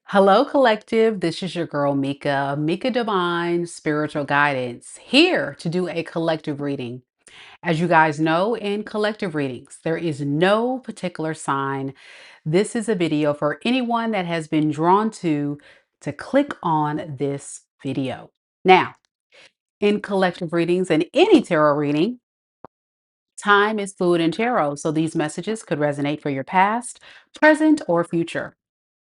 Hello, collective. This is your girl, Mika Divine Spiritual Guidance, here to do a collective reading. As you guys know, in collective readings, there is no particular sign. This is a video for anyone that has been drawn to click on this video. Now, in collective readings and any tarot reading, time is fluid in tarot, so these messages could resonate for your past, present, or future.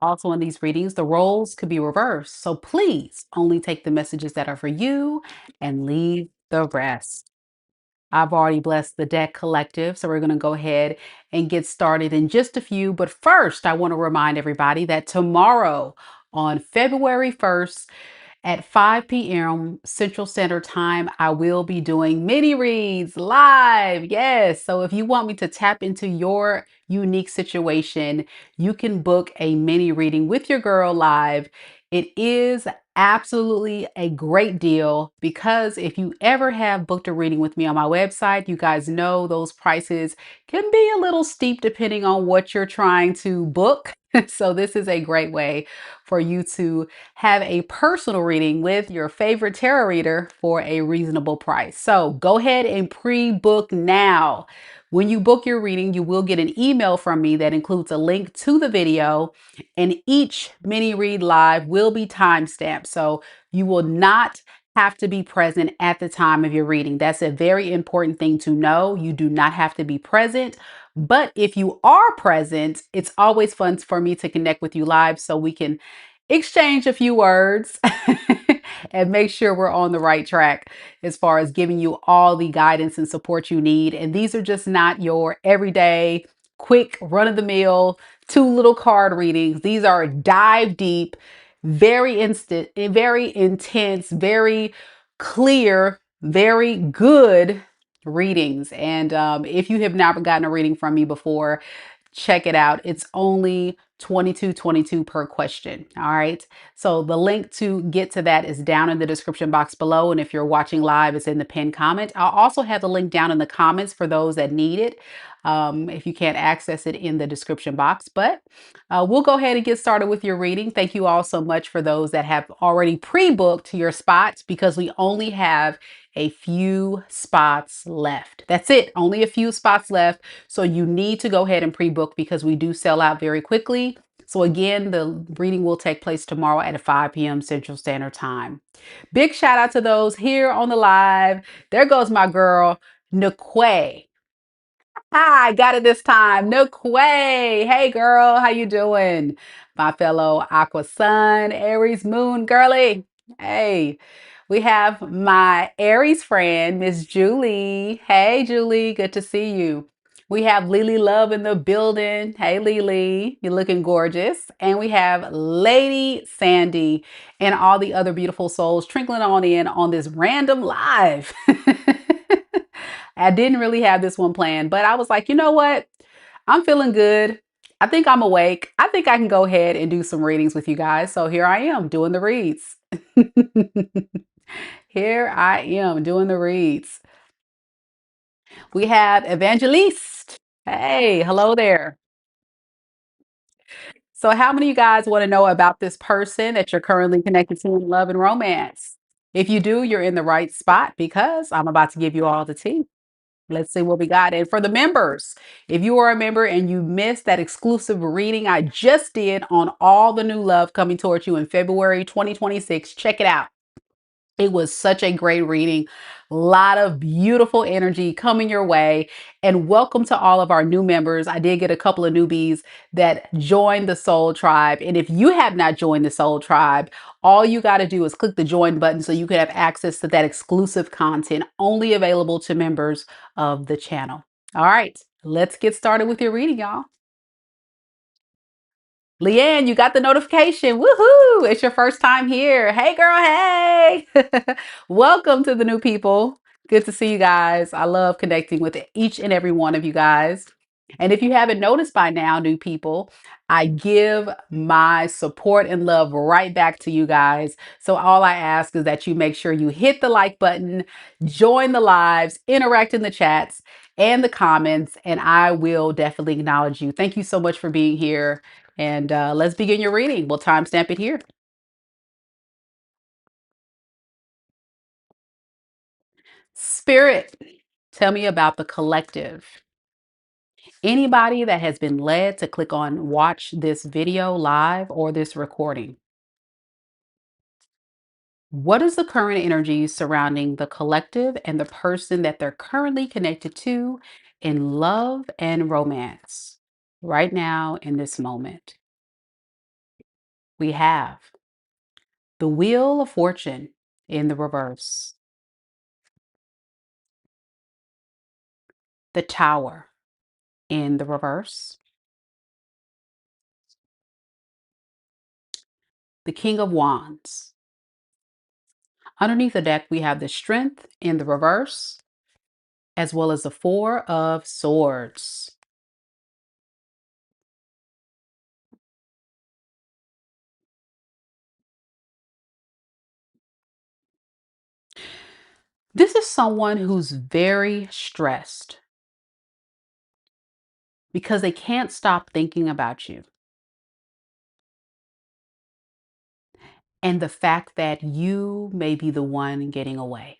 Also, in these readings, the roles could be reversed. So please only take the messages that are for you and leave the rest. I've already blessed the deck collective, so we're going to go ahead and get started in just a few. But first, I want to remind everybody that tomorrow, on February 1st, at 5 p.m. Central Standard Time, I will be doing mini reads live. Yes. So if you want me to tap into your unique situation, you can book a mini reading with your girl live. It is absolutely a great deal because if you ever have booked a reading with me on my website, you guys know those prices can be a little steep depending on what you're trying to book. So this is a great way for you to have a personal reading with your favorite tarot reader for a reasonable price. So go ahead and pre-book now. When you book your reading, you will get an email from me that includes a link to the video, and each mini read live will be timestamped. So you will not have to be present at the time of your reading. That's a very important thing to know. You do not have to be present. But if you are present, it's always fun for me to connect with you live so we can exchange a few words and make sure we're on the right track as far as giving you all the guidance and support you need. And these are just not your everyday, quick, run of the mill, two little card readings. These are dive deep, very instant, very intense, very clear, very good readings. And if you have never gotten a reading from me before, check it out. It's only $22.22 per question. All right. So the link to get to that is down in the description box below. And if you're watching live, it's in the pinned comment. I'll also have the link down in the comments for those that need it. If you can't access it in the description box, but we'll go ahead and get started with your reading. Thank you all so much for those that have already pre-booked your spots because we only have a few spots left. That's it. Only a few spots left. So you need to go ahead and pre-book because we do sell out very quickly. So again, the reading will take place tomorrow at 5 p.m. Central Standard Time. Big shout out to those here on the live. There goes my girl, Nikwe. Hi, got it this time. Nikwe. Hey girl, how you doing? My fellow Aqua Sun, Aries Moon girly. Hey. We have my Aries friend, Miss Julie. Hey, Julie, good to see you. We have Lily Love in the building. Hey, Lily, you're looking gorgeous. And we have Lady Sandy and all the other beautiful souls trickling on in on this random live. I didn't really have this one planned, but I was like, you know what? I'm feeling good. I think I'm awake. I think I can go ahead and do some readings with you guys. So here I am doing the reads. Here I am doing the reads. We have Evangeliste. Hey, hello there. So how many of you guys want to know about this person that you're currently connected to in love and romance? If you do, you're in the right spot because I'm about to give you all the tea. Let's see what we got. And for the members, if you are a member and you missed that exclusive reading I just did on all the new love coming towards you in February 2026, check it out. It was such a great reading. A lot of beautiful energy coming your way. And welcome to all of our new members. I did get a couple of newbies that joined the Soul Tribe. And if you have not joined the Soul Tribe, all you got to do is click the join button so you can have access to that exclusive content only available to members of the channel. All right, let's get started with your reading, y'all. Leanne, you got the notification. Woohoo! It's your first time here. Hey, girl. Hey. Welcome to the new people. Good to see you guys. I love connecting with each and every one of you guys. And if you haven't noticed by now, new people, I give my support and love right back to you guys. So all I ask is that you make sure you hit the like button, join the lives, interact in the chats and the comments, and I will definitely acknowledge you. Thank you so much for being here. And let's begin your reading. We'll timestamp it here. Spirit, tell me about the collective. Anybody that has been led to click on watch this video live or this recording. What is the current energy surrounding the collective and the person that they're currently connected to in love and romance right now in this moment? We have the Wheel of Fortune in the reverse, the Tower in the reverse, the King of Wands. Underneath the deck, we have the Strength in the reverse, as well as the Four of Swords. This is someone who's very stressed because they can't stop thinking about you. And the fact that you may be the one getting away.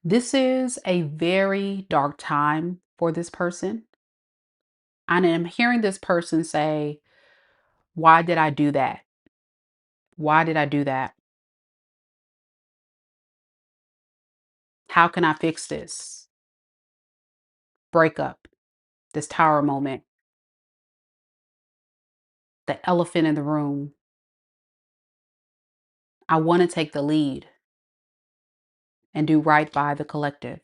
This is a very dark time for this person. And I'm hearing this person say, why did I do that? Why did I do that? How can I fix this? Breakup, this tower moment, the elephant in the room. I want to take the lead and do right by the collective.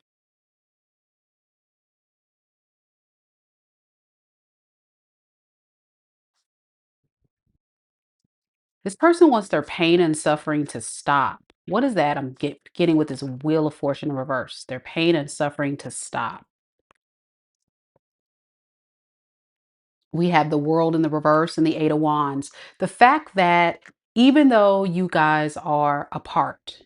This person wants their pain and suffering to stop. What is that I'm getting with this Wheel of Fortune in reverse? Their pain and suffering to stop. We have the World in the reverse and the Eight of Wands. The fact that even though you guys are apart,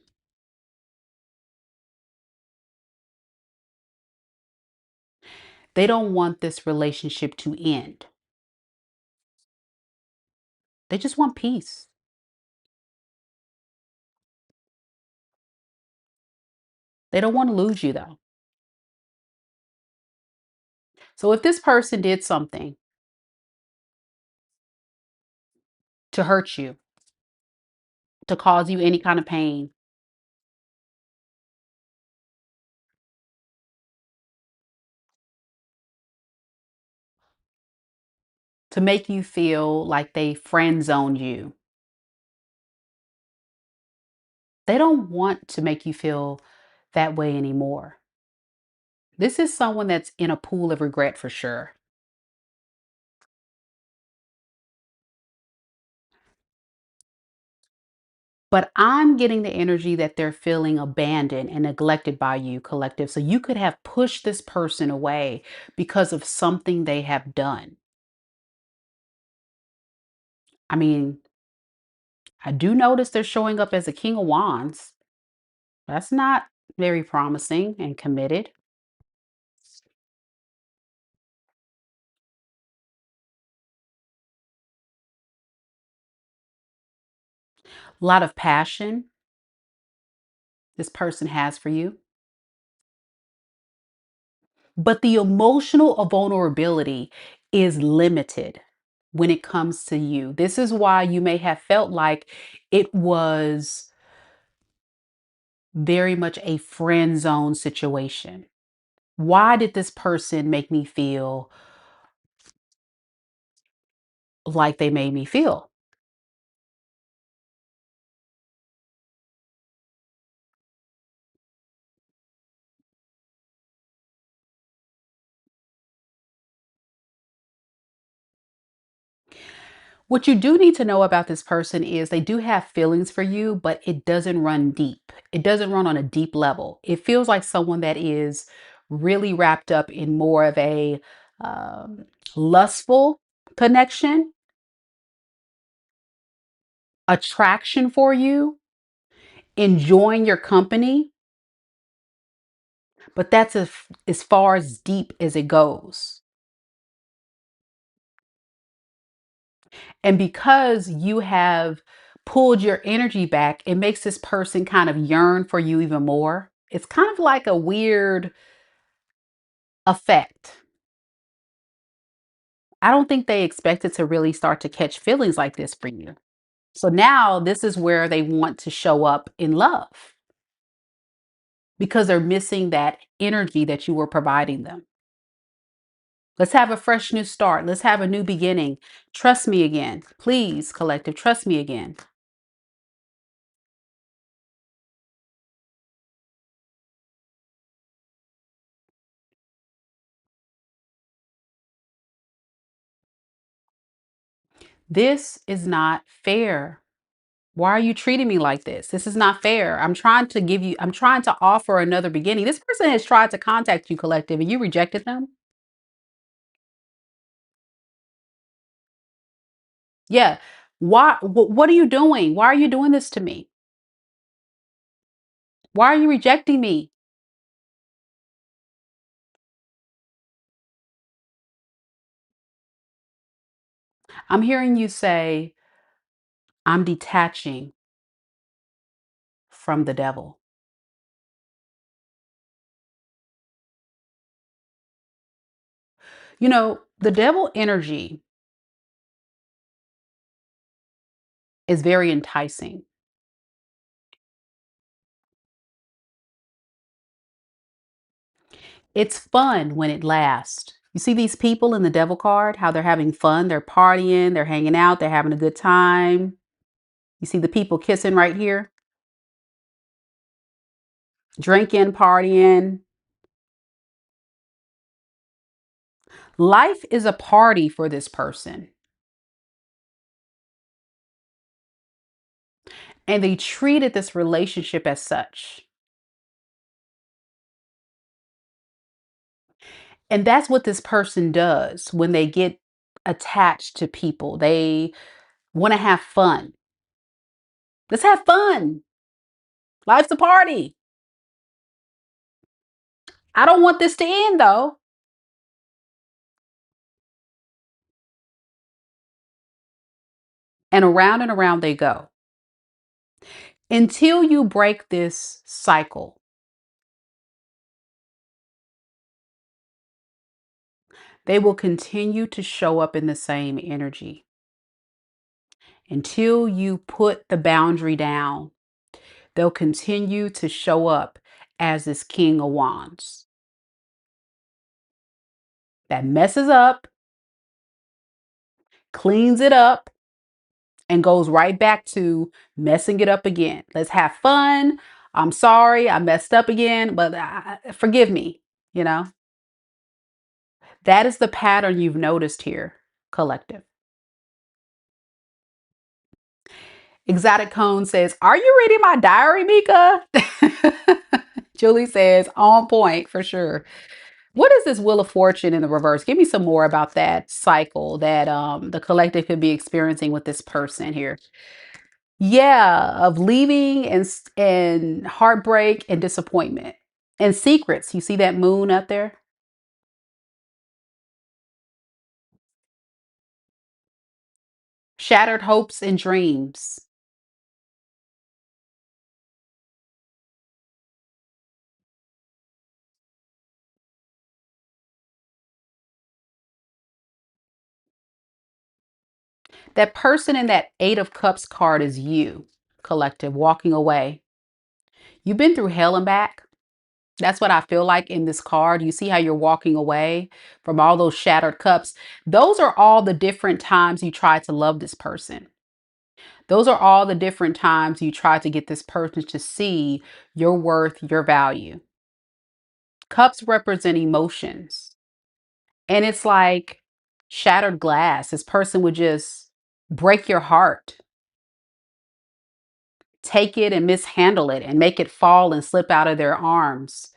they don't want this relationship to end. They just want peace. They don't want to lose you though. So if this person did something to hurt you, to cause you any kind of pain, to make you feel like they friend zoned you, they don't want to make you feel that way anymore. This is someone that's in a pool of regret for sure. But I'm getting the energy that they're feeling abandoned and neglected by you, collective. So you could have pushed this person away because of something they have done. I mean, I do notice they're showing up as a King of Wands. That's not very promising and committed. A lot of passion this person has for you. But the emotional vulnerability is limited when it comes to you. This is why you may have felt like it was very much a friend zone situation. Why did this person make me feel like they made me feel? What you do need to know about this person is they do have feelings for you, but it doesn't run deep. It doesn't run on a deep level. It feels like someone that is really wrapped up in more of a um, lustful connection, attraction for you, enjoying your company, but that's as far as deep as it goes. And because you have pulled your energy back, it makes this person kind of yearn for you even more. It's kind of like a weird effect. I don't think they expected to really start to catch feelings like this for you. So now this is where they want to show up in love because they're missing that energy that you were providing them. Let's have a fresh new start. Let's have a new beginning. Trust me again. Please, collective, trust me again. This is not fair. Why are you treating me like this? This is not fair. I'm trying to offer another beginning. This person has tried to contact you, collective, and you rejected them. Yeah. Why? What are you doing? Why are you doing this to me? Why are you rejecting me? I'm hearing you say, I'm detaching from the devil. You know, the devil energy is very enticing. It's fun when it lasts. You see these people in the devil card, how they're having fun, they're partying, they're hanging out, they're having a good time. You see the people kissing right here, drinking, partying. Life is a party for this person. And they treated this relationship as such. And that's what this person does when they get attached to people. They want to have fun. Let's have fun. Life's a party. I don't want this to end though. And around they go. Until you break this cycle, they will continue to show up in the same energy. Until you put the boundary down, they'll continue to show up as this King of Wands that messes up, cleans it up, and goes right back to messing it up again. Let's have fun. I'm sorry, I messed up again, but forgive me. You know, that is the pattern you've noticed here, collective. Exotic Cone says, are you reading my diary, Mika? Julie says, on point for sure. What is this Wheel of Fortune in the reverse? Give me some more about that cycle that the collective could be experiencing with this person here. Yeah, of leaving and heartbreak and disappointment and secrets. You see that moon up there? Shattered hopes and dreams. That person in that Eight of Cups card is you, collective, walking away. You've been through hell and back. That's what I feel like in this card. You see how you're walking away from all those shattered cups. Those are all the different times you tried to love this person. Those are all the different times you tried to get this person to see your worth, your value. Cups represent emotions. And it's like shattered glass. This person would just break your heart, take it and mishandle it and make it fall and slip out of their arms.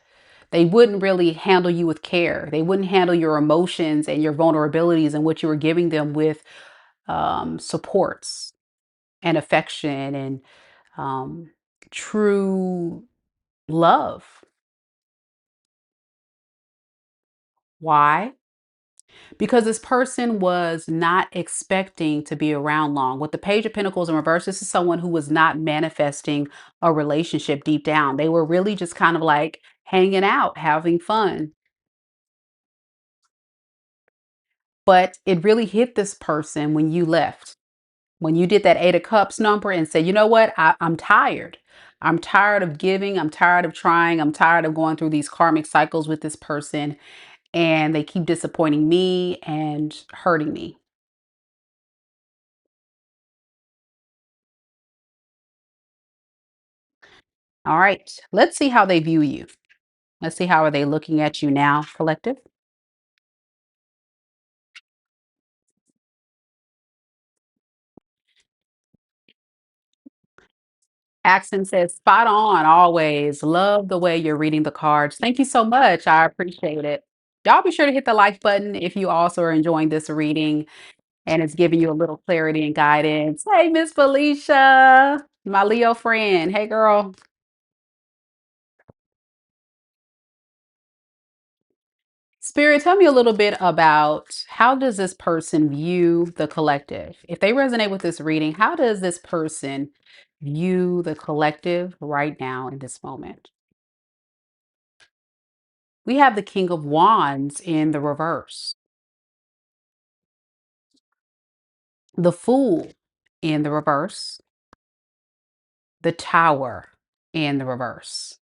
They wouldn't really handle you with care. They wouldn't handle your emotions and your vulnerabilities and what you were giving them with supports and affection and um, true love. Why? Because this person was not expecting to be around long. With the Page of Pentacles in reverse, this is someone who was not manifesting a relationship deep down. They were really just kind of like hanging out, having fun. But it really hit this person when you left. When you did that Eight of Cups number and said, you know what, I'm tired. I'm tired of giving. I'm tired of trying. I'm tired of going through these karmic cycles with this person. And they keep disappointing me and hurting me. All right, let's see how they view you. Let's see how are they looking at you now, collective. Accent says spot on always. Love the way you're reading the cards. Thank you so much. I appreciate it. Y'all be sure to hit the like button if you also are enjoying this reading and it's giving you a little clarity and guidance. Hey, Miss Felicia, my Leo friend. Hey, girl. Spirit, tell me a little bit about how does this person view the collective? If they resonate with this reading, how does this person view the collective right now in this moment? We have the King of Wands in the reverse, the Fool in the reverse, the Tower in the reverse.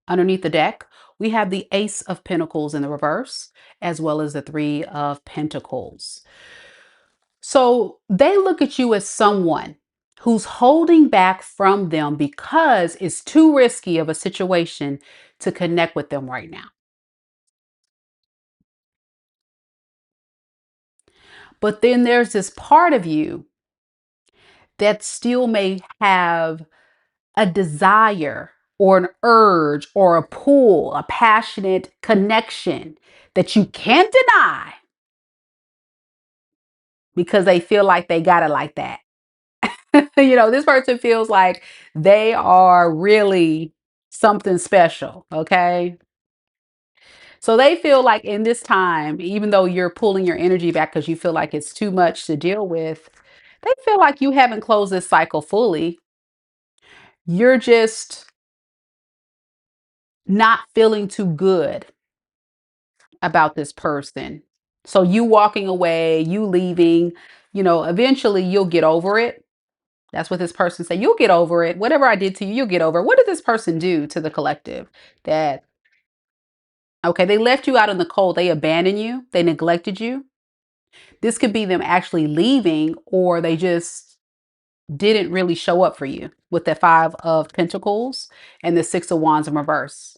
Underneath the deck, we have the Ace of Pentacles in the reverse, as well as the Three of Pentacles. So they look at you as someone who's holding back from them because it's too risky of a situation to connect with them right now. But then there's this part of you that still may have a desire or an urge or a pull, a passionate connection that you can't deny because they feel like they got it like that. This person feels like they are really something special. Okay. So they feel like in this time, even though you're pulling your energy back because you feel like it's too much to deal with, they feel like you haven't closed this cycle fully. You're just not feeling too good about this person. So you walking away, you leaving, eventually you'll get over it. That's what this person said. You'll get over it. Whatever I did to you, you'll get over it. What did this person do to the collective? That, okay, they left you out in the cold. They abandoned you. They neglected you. This could be them actually leaving, or they just didn't really show up for you with the Five of Pentacles and the Six of Wands in reverse.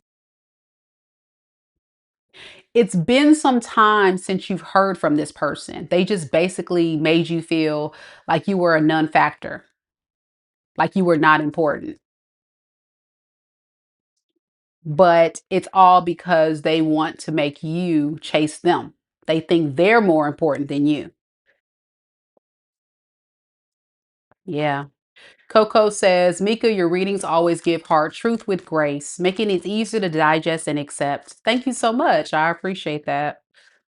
It's been some time since you've heard from this person. They just basically made you feel like you were a non-factor, like you were not important. But it's all because they want to make you chase them. They think they're more important than you. Yeah. Coco says, Mika, your readings always give hard truth with grace, making it easier to digest and accept. Thank you so much. I appreciate that.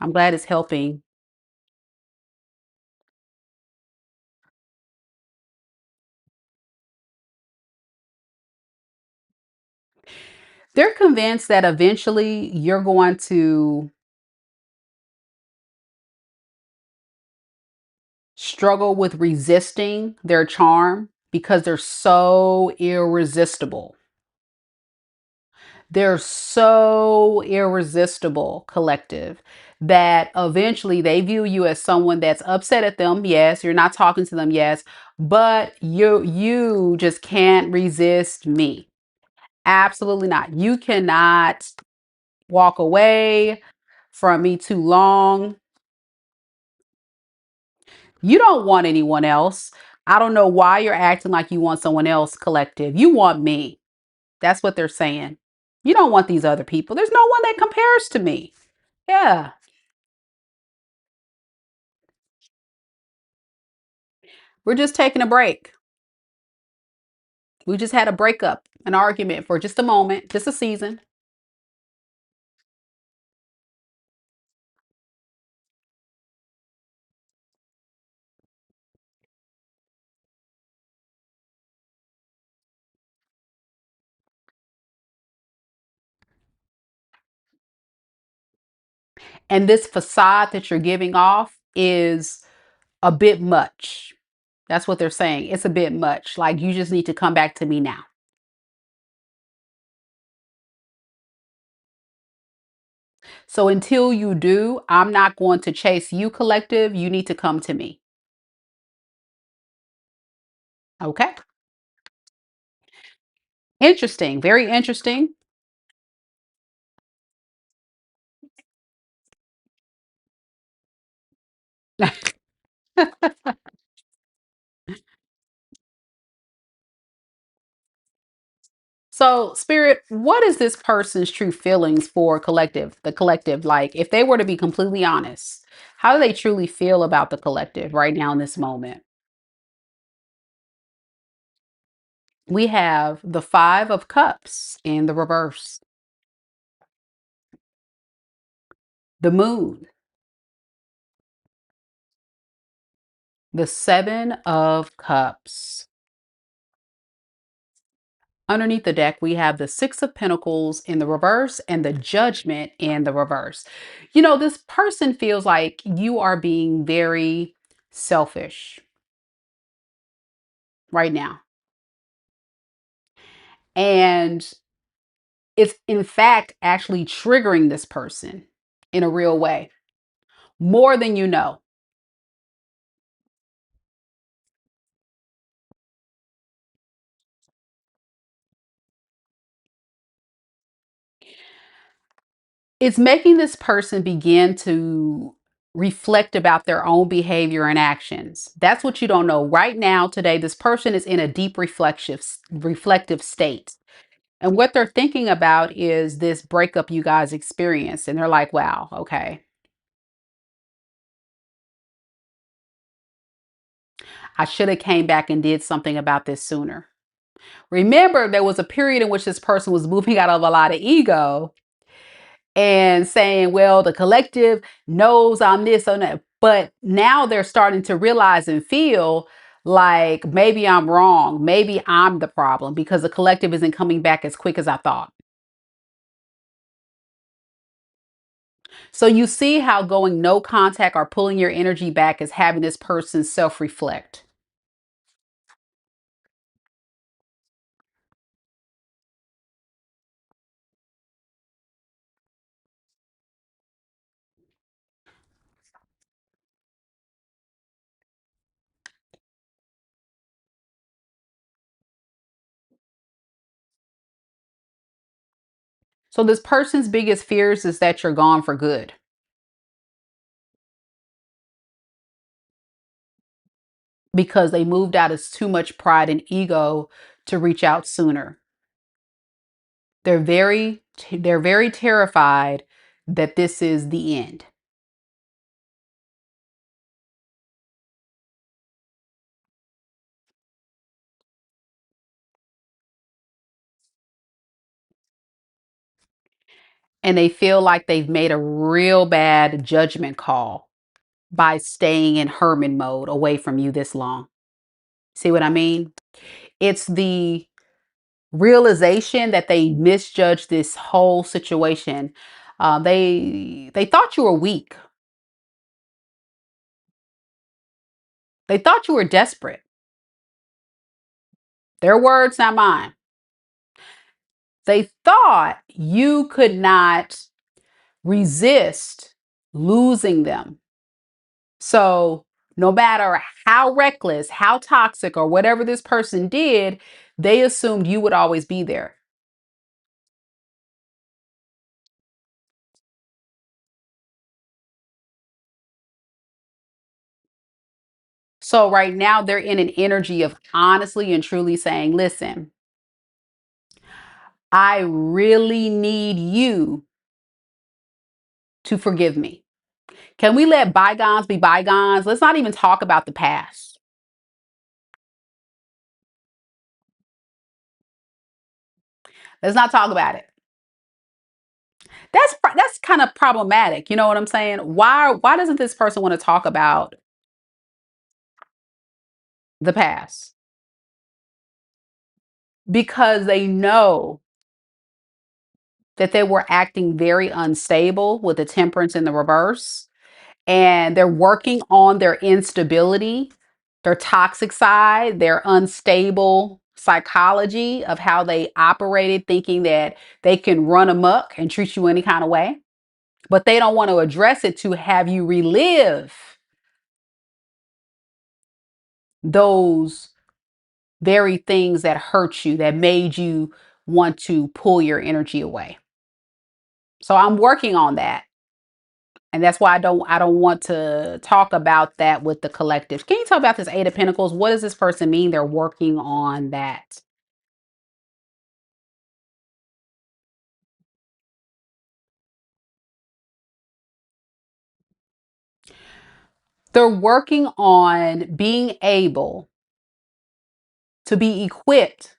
I'm glad it's helping. They're convinced that eventually you're going to struggle with resisting their charm because they're so irresistible. They're so irresistible, collective, that eventually they view you as someone that's upset at them. Yes, you're not talking to them. Yes, but you just can't resist me. Absolutely not. You cannot walk away from me too long. You don't want anyone else. I don't know why you're acting like you want someone else, collective. You want me. That's what they're saying. You don't want these other people. There's no one that compares to me. Yeah. We're just taking a break. We just had a breakup, an argument for just a moment, just a season. And this facade that you're giving off is a bit much. That's what they're saying. It's a bit much. Like, you just need to come back to me now. So until you do, I'm not going to chase you, collective. You need to come to me. Okay. Interesting. Very interesting. So, Spirit, what is this person's true feelings for collective, the collective? Like, if they were to be completely honest, how do they truly feel about the collective right now in this moment? We have the Five of Cups in the reverse, the Moon, the Seven of Cups. Underneath the deck, we have the Six of Pentacles in the reverse and the Judgment in the reverse. You know, this person feels like you are being very selfish right now. And it's in fact actually triggering this person in a real way, more than you know. It's making this person begin to reflect about their own behavior and actions. That's what you don't know. Right now, today, this person is in a deep reflective state. And what they're thinking about is this breakup you guys experienced. And they're like, wow, okay, I should have came back and did something about this sooner. Remember, there was a period in which this person was moving out of a lot of ego and saying, well, the collective knows I'm this or that. But now they're starting to realize and feel like maybe I'm wrong. Maybe I'm the problem because the collective isn't coming back as quick as I thought. So you see how going no contact or pulling your energy back is having this person self reflect. So this person's biggest fears is that you're gone for good because they moved out as too much pride and ego to reach out sooner. They're very terrified that this is the end. And they feel like they've made a real bad judgment call by staying in hermit mode away from you this long. See what I mean? It's the realization that they misjudged this whole situation. They thought you were weak. They thought you were desperate. Their words, not mine. They thought you could not resist losing them. So, no matter how reckless, how toxic, or whatever this person did, they assumed you would always be there. So, right now, they're in an energy of honestly and truly saying, listen, I really need you to forgive me. Can we let bygones be bygones? Let's not even talk about the past. Let's not talk about it. That's kind of problematic. You know what I'm saying? Why doesn't this person want to talk about the past? Because they know that they were acting very unstable with the temperance in the reverse. And they're working on their instability, their toxic side, their unstable psychology of how they operated, thinking that they can run amok and treat you any kind of way. But they don't want to address it to have you relive those very things that hurt you, that made you want to pull your energy away. So I'm working on that. And that's why I don't want to talk about that with the collective. Can you talk about this Eight of Pentacles? What does this person mean they're working on that? They're working on being able to be equipped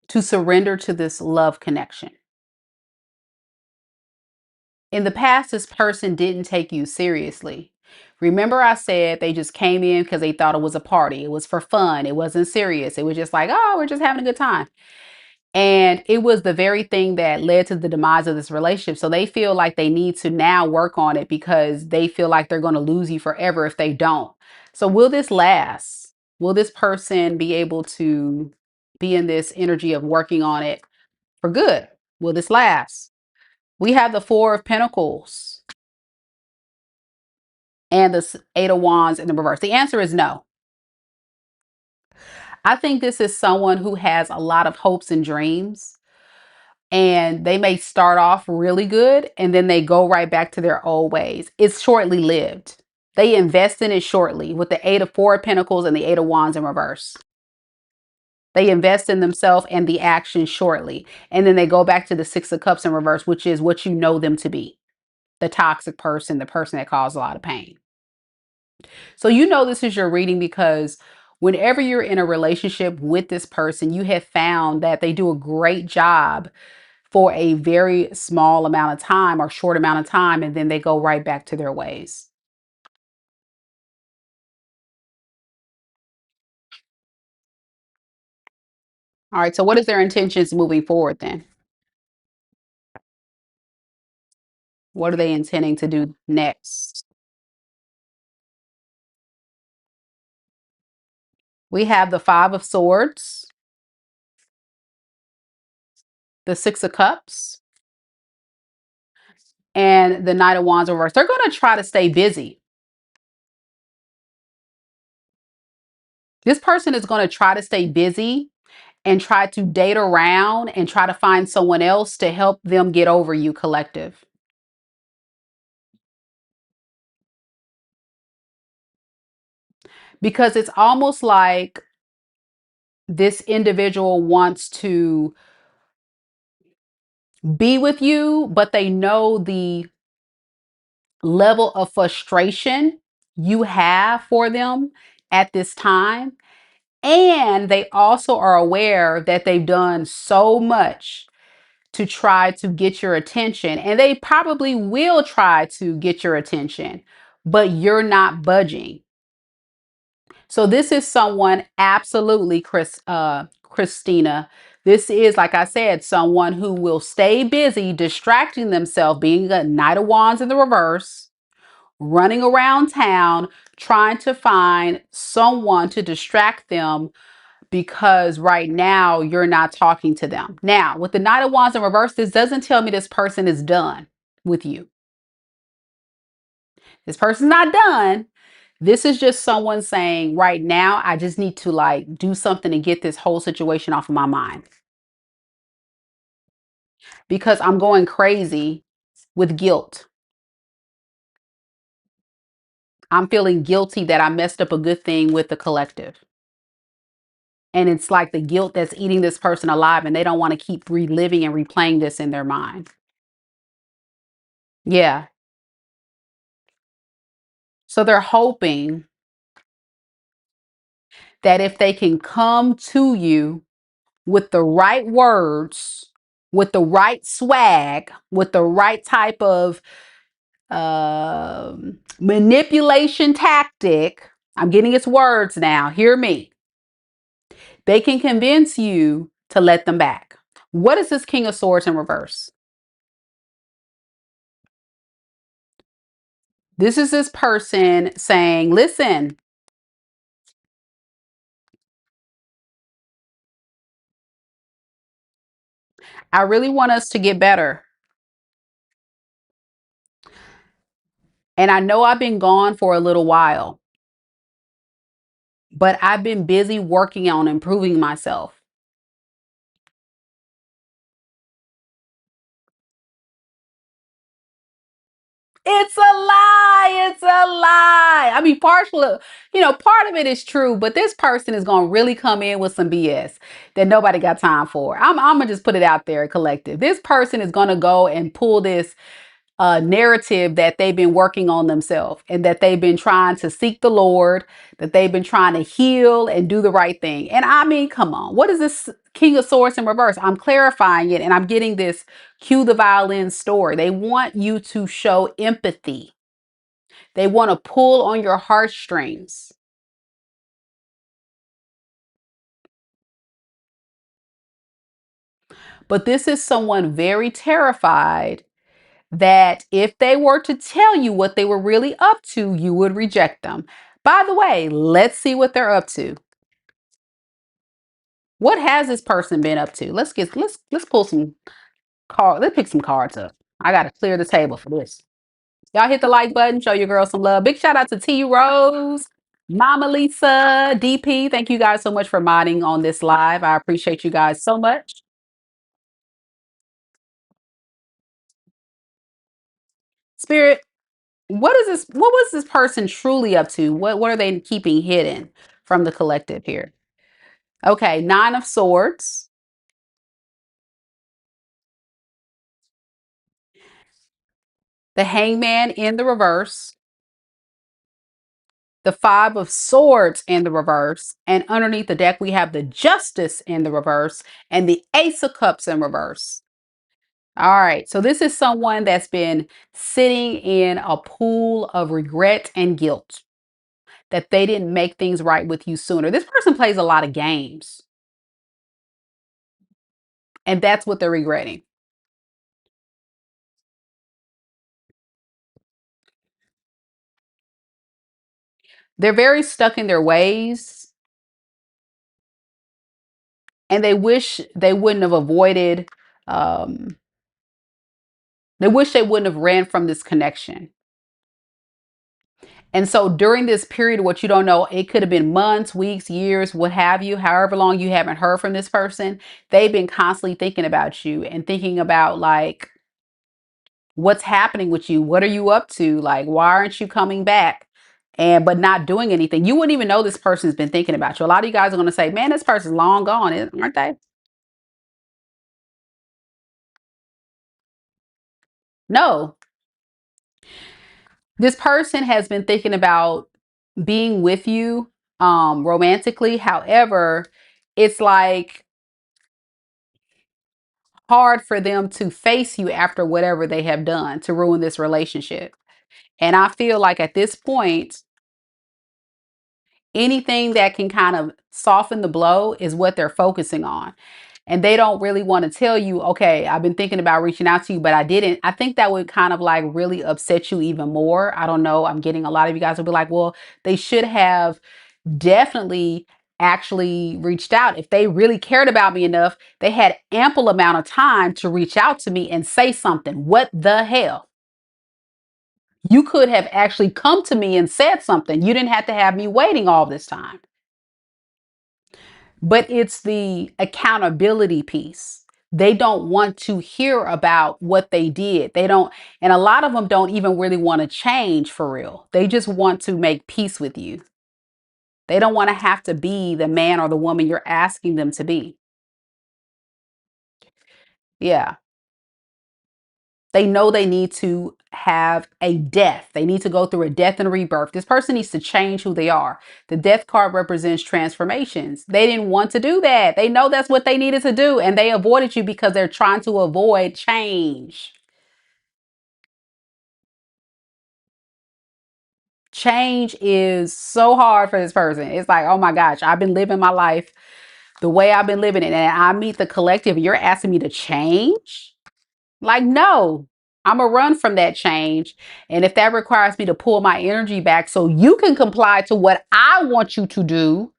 to surrender to this love connection. In the past, this person didn't take you seriously. Remember, I said they just came in because they thought it was a party. It was for fun. It wasn't serious. It was just like, oh, we're just having a good time. And it was the very thing that led to the demise of this relationship. So they feel like they need to now work on it because they feel like they're going to lose you forever if they don't. So will this last? Will this person be able to be in this energy of working on it for good? Will this last? We have the Four of Pentacles and the Eight of Wands in the reverse. The answer is no. I think this is someone who has a lot of hopes and dreams, and they may start off really good and then they go right back to their old ways. It's shortly lived. They invest in it shortly with the Four of Pentacles and the Eight of Wands in reverse. They invest in themselves and the action shortly. And then they go back to the Six of Cups in reverse, which is what you know them to be. The toxic person, the person that caused a lot of pain. So you know this is your reading because whenever you're in a relationship with this person, you have found that they do a great job for a very small amount of time or short amount of time, and then they go right back to their ways. All right, so what is their intentions moving forward then? What are they intending to do next? We have the Five of Swords, the Six of Cups, and the Knight of Wands reverse. They're going to try to stay busy. This person is going to try to stay busy and try to date around and try to find someone else to help them get over you, collective. Because it's almost like this individual wants to be with you, but they know the level of frustration you have for them at this time. And they also are aware that they've done so much to try to get your attention. And they probably will try to get your attention, but you're not budging. So this is someone absolutely, Christina. This is, like I said, someone who will stay busy distracting themselves, being a Knight of Wands in the reverse, running around town, trying to find someone to distract them because right now you're not talking to them. Now, with the Knight of Wands in reverse, this doesn't tell me this person is done with you. This person's not done. This is just someone saying, right now, I just need to like do something to get this whole situation off of my mind because I'm going crazy with guilt. I'm feeling guilty that I messed up a good thing with the collective. And it's like the guilt that's eating this person alive, and they don't want to keep reliving and replaying this in their mind. Yeah. So they're hoping that if they can come to you with the right words, with the right swag, with the right type of manipulation tactic, I'm getting its words now, hear me. They can convince you to let them back. What is this King of Swords in reverse? This is this person saying, listen, I really want us to get better. And I know I've been gone for a little while, but I've been busy working on improving myself. It's a lie. It's a lie. I mean, part of it is true, but this person is going to really come in with some BS that nobody got time for. I'm going to just put it out there, collective. This person is going to go and pull this narrative that they've been working on themselves and that they've been trying to seek the Lord, that they've been trying to heal and do the right thing. And I mean, come on, what is this King of Swords in reverse? I'm clarifying it and I'm getting this cue the violin story. They want you to show empathy. They want to pull on your heartstrings. But this is someone very terrified that if they were to tell you what they were really up to, you would reject them. By the way, let's see what they're up to. What has this person been up to? Let's pull some cards. Let's pick some cards up. I gotta clear the table for this. Y'all hit the like button, show your girl some love. Big shout out to T Rose, Mama Lisa, DP. Thank you guys so much for modding on this live. I appreciate you guys so much. Spirit, what was this person truly up to? What are they keeping hidden from the collective here? Okay, Nine of Swords, the Hangman in the reverse, the Five of Swords in the reverse, and underneath the deck we have the Justice in the reverse and the Ace of Cups in reverse. All right, so this is someone that's been sitting in a pool of regret and guilt that they didn't make things right with you sooner. This person plays a lot of games, and that's what they're regretting. They're very stuck in their ways, and they wish they wouldn't have avoided, um, they wish they wouldn't have ran from this connection. And so during this period, what you don't know, it could have been months, weeks, years, what have you, however long you haven't heard from this person, they've been constantly thinking about you and thinking about like what's happening with you. What are you up to? Like, why aren't you coming back? And but not doing anything. You wouldn't even know this person's been thinking about you. A lot of you guys are going to say, man, this person's long gone, aren't they? No, this person has been thinking about being with you romantically. However, it's like hard for them to face you after whatever they have done to ruin this relationship. And I feel like at this point, anything that can kind of soften the blow is what they're focusing on. And they don't really want to tell you, okay, I've been thinking about reaching out to you, but I didn't. I think that would kind of like really upset you even more. I don't know. I'm getting a lot of you guys will be like, well, they should have definitely actually reached out. If they really cared about me enough, they had ample amount of time to reach out to me and say something. What the hell? You could have actually come to me and said something. You didn't have to have me waiting all this time. But it's the accountability piece. They don't want to hear about what they did. They don't, and a lot of them don't even really want to change for real. They just want to make peace with you. They don't want to have to be the man or the woman you're asking them to be. Yeah. They know they need to have a death. They need to go through a death and a rebirth. This person needs to change who they are. The death card represents transformations. They didn't want to do that. They know that's what they needed to do, and they avoided you because they're trying to avoid change. Change is so hard for this person. It's like, oh my gosh, I've been living my life the way I've been living it, and I meet the collective, and you're asking me to change? Like, no, I'm going to run from that change. And if that requires me to pull my energy back so you can comply to what I want you to do,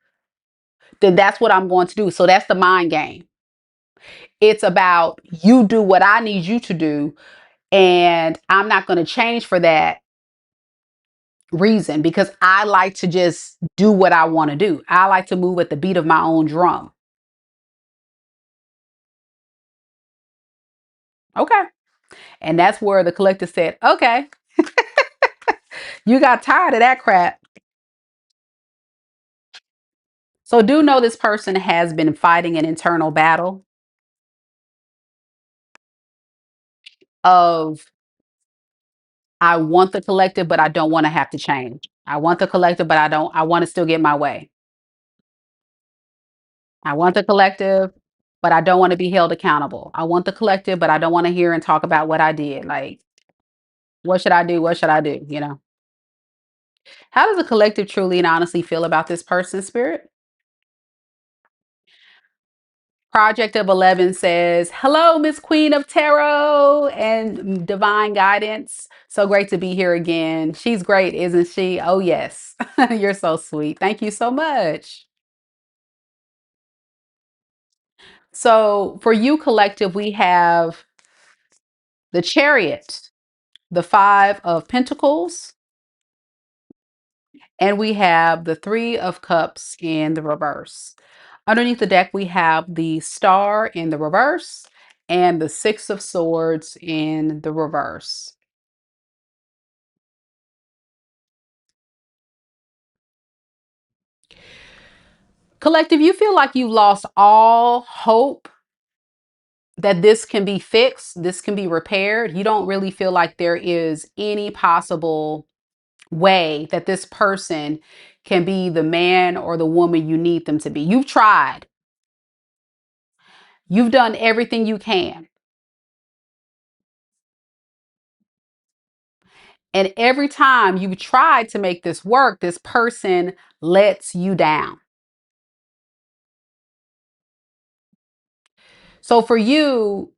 then that's what I'm going to do. So that's the mind game. It's about you do what I need you to do. And I'm not going to change for that reason because I like to just do what I want to do. I like to move at the beat of my own drum. Okay. And that's where the collective said, okay, you got tired of that crap. So do know this person has been fighting an internal battle of I want the collective, but I don't want to have to change. I want the collective, but I want to still get my way. I want the collective, but I don't want to be held accountable. I want the collective, but I don't want to hear and talk about what I did. Like, what should I do? What should I do? You know, how does the collective truly and honestly feel about this person's spirit? Project of 11 says, hello, Miss Queen of Tarot and Divine Guidance. So great to be here again. She's great, isn't she? Oh, yes. You're so sweet. Thank you so much. So for you, collective, we have the Chariot, the Five of Pentacles, and we have the Three of Cups in the reverse. Underneath the deck, we have the Star in the reverse and the Six of Swords in the reverse. Collective, you feel like you lost all hope that this can be fixed, this can be repaired. You don't really feel like there is any possible way that this person can be the man or the woman you need them to be. You've tried. You've done everything you can. And every time you tried to make this work, this person lets you down. So for you,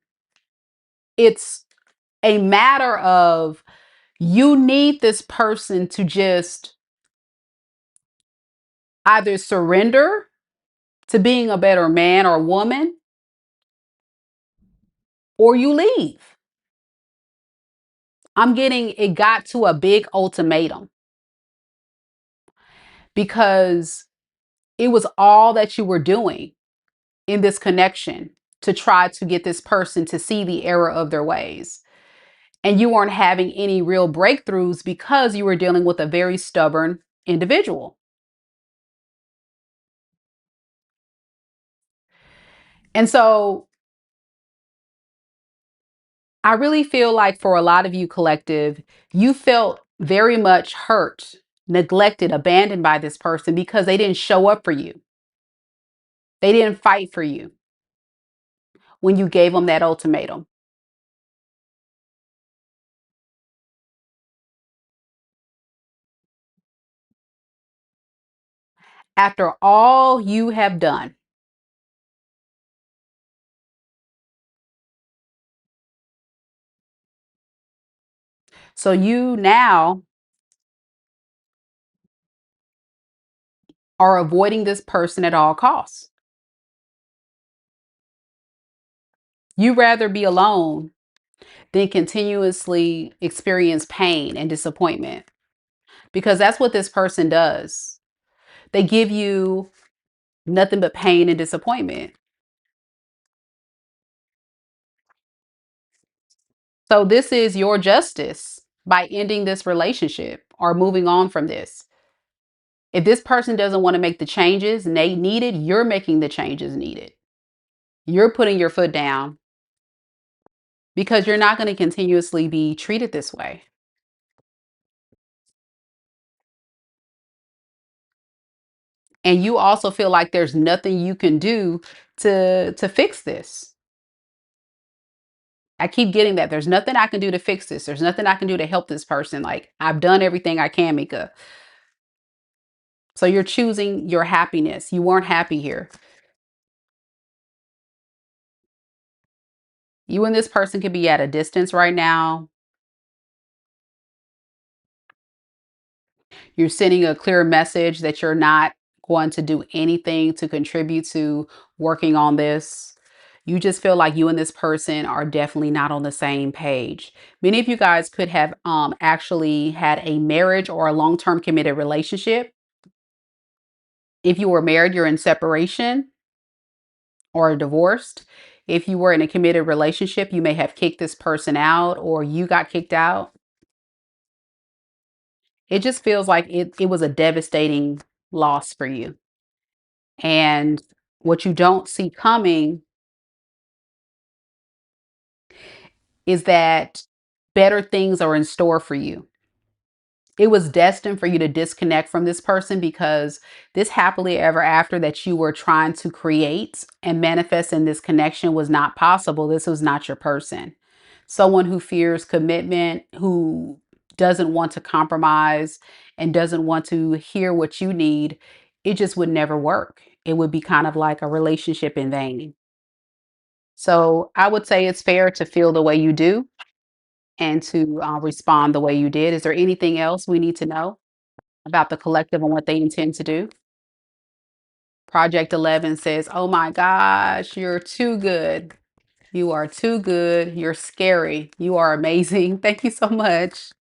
it's a matter of you need this person to just either surrender to being a better man or woman, or you leave. I'm getting it got to a big ultimatum because it was all that you were doing in this connection to try to get this person to see the error of their ways. And you weren't having any real breakthroughs because you were dealing with a very stubborn individual. And so I really feel like for a lot of you, collective, you felt very much hurt, neglected, abandoned by this person because they didn't show up for you. They didn't fight for you when you gave them that ultimatum. After all you have done, so you now are avoiding this person at all costs. You rather be alone than continuously experience pain and disappointment because that's what this person does. They give you nothing but pain and disappointment. So this is your justice by ending this relationship or moving on from this. If this person doesn't want to make the changes needed, you're making the changes needed. You're putting your foot down because you're not going to continuously be treated this way. And you also feel like there's nothing you can do to fix this. I keep getting that. There's nothing I can do to fix this. There's nothing I can do to help this person. Like, I've done everything I can, Mika. So you're choosing your happiness. You weren't happy here. You and this person could be at a distance right now. You're sending a clear message that you're not going to do anything to contribute to working on this. You just feel like you and this person are definitely not on the same page. Many of you guys could have actually had a marriage or a long-term committed relationship. If you were married, you're in separation or divorced. If you were in a committed relationship, you may have kicked this person out or you got kicked out. It just feels like it was a devastating loss for you. And what you don't see coming is that better things are in store for you. It was destined for you to disconnect from this person because this happily ever after that you were trying to create and manifest in this connection was not possible. This was not your person. Someone who fears commitment, who doesn't want to compromise and doesn't want to hear what you need, it just would never work. It would be kind of like a relationship in vain. So I would say it's fair to feel the way you do and to respond the way you did. Is there anything else we need to know about the collective and what they intend to do? Project 11 says, oh my gosh, you're too good. You are too good. You're scary. You are amazing. Thank you so much.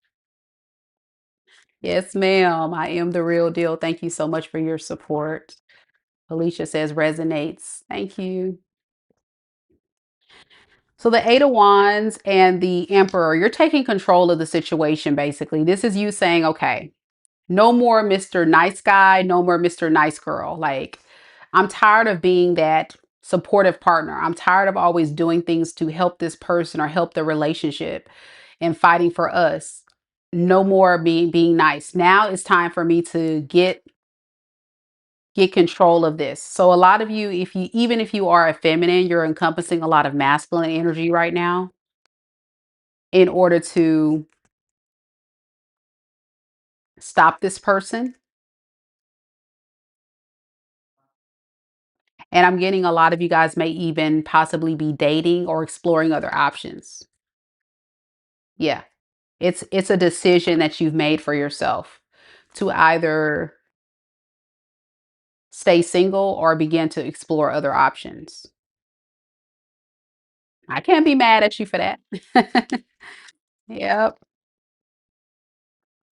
Yes, ma'am. I am the real deal. Thank you so much for your support. Alicia says resonates. Thank you. So the Eight of Wands and the Emperor, you're taking control of the situation, basically. This is you saying, okay, no more Mr. Nice Guy, no more Mr. Nice Girl. Like, I'm tired of being that supportive partner. I'm tired of always doing things to help this person or help the relationship and fighting for us. No more being nice. Now it's time for me to get control of this. So a lot of you, if you even if you are a feminine, you're encompassing a lot of masculine energy right now in order to stop this person. And I'm getting a lot of you guys may even possibly be dating or exploring other options. Yeah. It's a decision that you've made for yourself to either stay single or begin to explore other options. I can't be mad at you for that. Yep.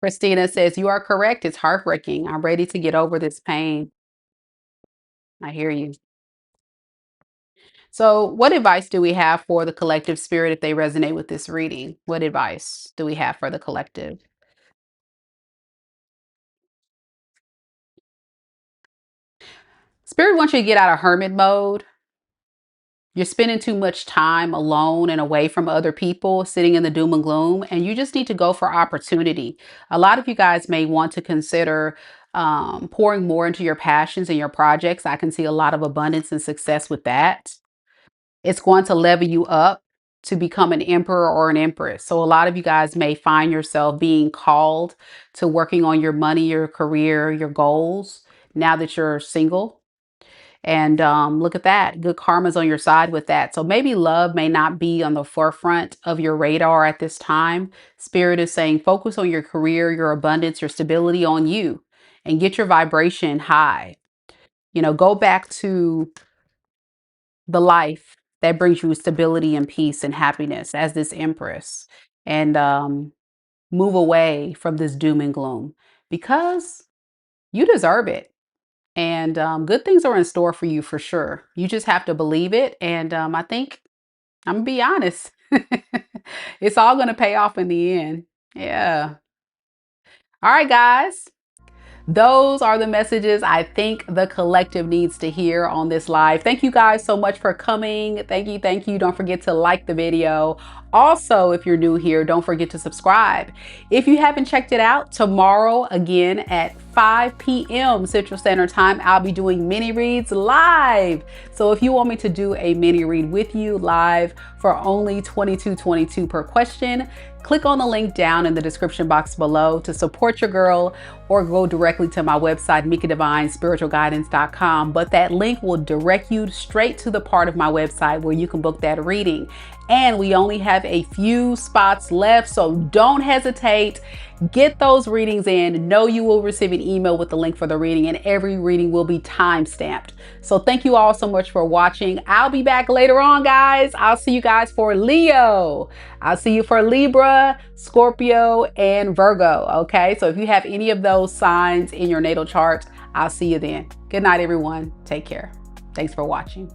Christina says, you are correct. It's heartbreaking. I'm ready to get over this pain. I hear you. So, what advice do we have for the collective spirit if they resonate with this reading? What advice do we have for the collective? Spirit wants you to get out of hermit mode. You're spending too much time alone and away from other people, sitting in the doom and gloom, and you just need to go for opportunity. A lot of you guys may want to consider pouring more into your passions and your projects. I can see a lot of abundance and success with that. It's going to level you up to become an emperor or an empress. So a lot of you guys may find yourself being called to working on your money, your career, your goals now that you're single. And look at that. Good karma's on your side with that. So maybe love may not be on the forefront of your radar at this time. Spirit is saying focus on your career, your abundance, your stability on you and get your vibration high. You know, go back to the life that brings you stability and peace and happiness as this empress and move away from this doom and gloom because you deserve it. And good things are in store for you for sure. You just have to believe it. And I think I'm gonna be honest. It's all gonna pay off in the end. Yeah. All right, guys. Those are the messages I think the collective needs to hear on this live. Thank you guys so much for coming. Thank you. Thank you. Don't forget to like the video. Also, if you're new here, don't forget to subscribe. If you haven't checked it out, tomorrow again at 5 p.m. Central Standard Time, I'll be doing mini reads live. So if you want me to do a mini read with you live for only $22.22 per question, click on the link down in the description box below to support your girl or go directly to my website, MikaDivineSpiritualGuidance.com. But that link will direct you straight to the part of my website where you can book that reading. and we only have a few spots left, so don't hesitate. Get those readings in. Know you will receive an email with the link for the reading, and every reading will be time stamped. So thank you all so much for watching. I'll be back later on, guys. I'll see you guys for Leo. I'll see you for Libra, Scorpio, and Virgo. Okay, so if you have any of those signs in your natal chart, I'll see you then. Good night, everyone. Take care. Thanks for watching.